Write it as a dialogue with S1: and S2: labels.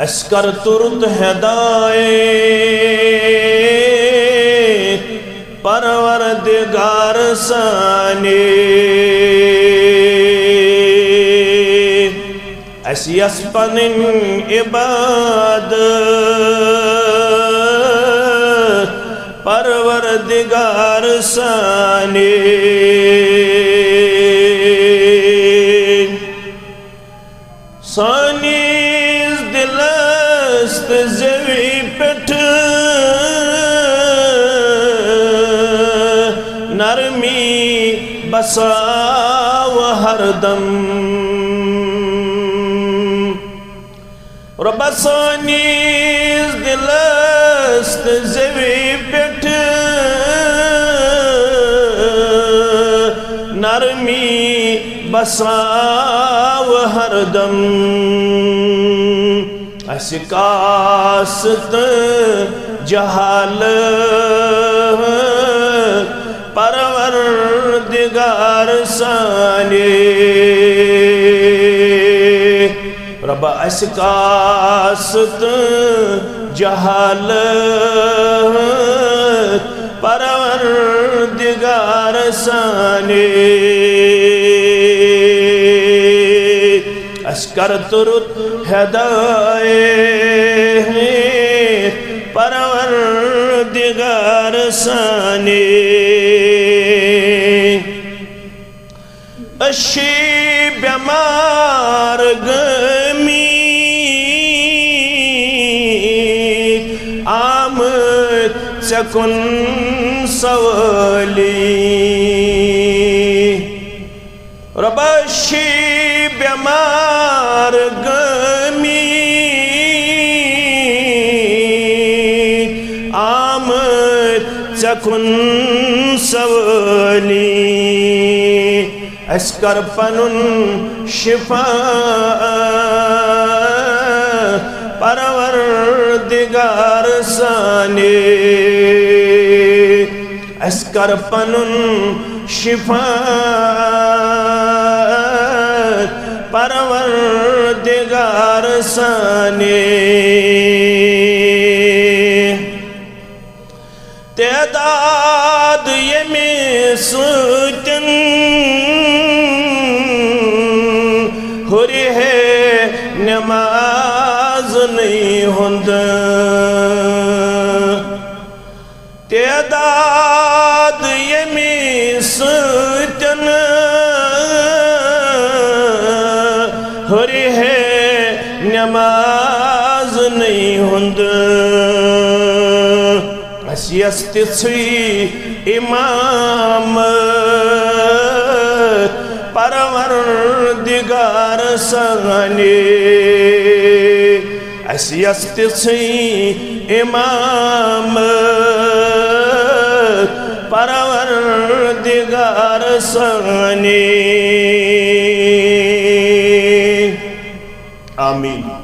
S1: Oscar ترت ہدایت پروردگار سانی اسی اسپنن عبادت پروردگار سانی سانیز دلست زوی پٹھ نرمی بساو ہر دم رب سانیز دلست زوی پٹھ نرمی بساو ہر دم اس کاست جہال پروردگار سانی رب اس کاست جہال پروردگار سانی اسکر ترت ہدایت پروردگار سانی اشی بیمار گمی آمد سکن سوالی رب اشی بیمار گمی آمد سکن سوالی اسکر پنن شفاعت پروردگار سانی اسکر پنن شفاعت پروردگار سانی تعداد یمی سوچن ہوری ہے نماز نہیں ہند تعداد یمی سوچن ہوری ہے نماز نہیں ہند اسی استثوی امام پروردگار سانی اسی استثوی امام پروردگار سانی آمین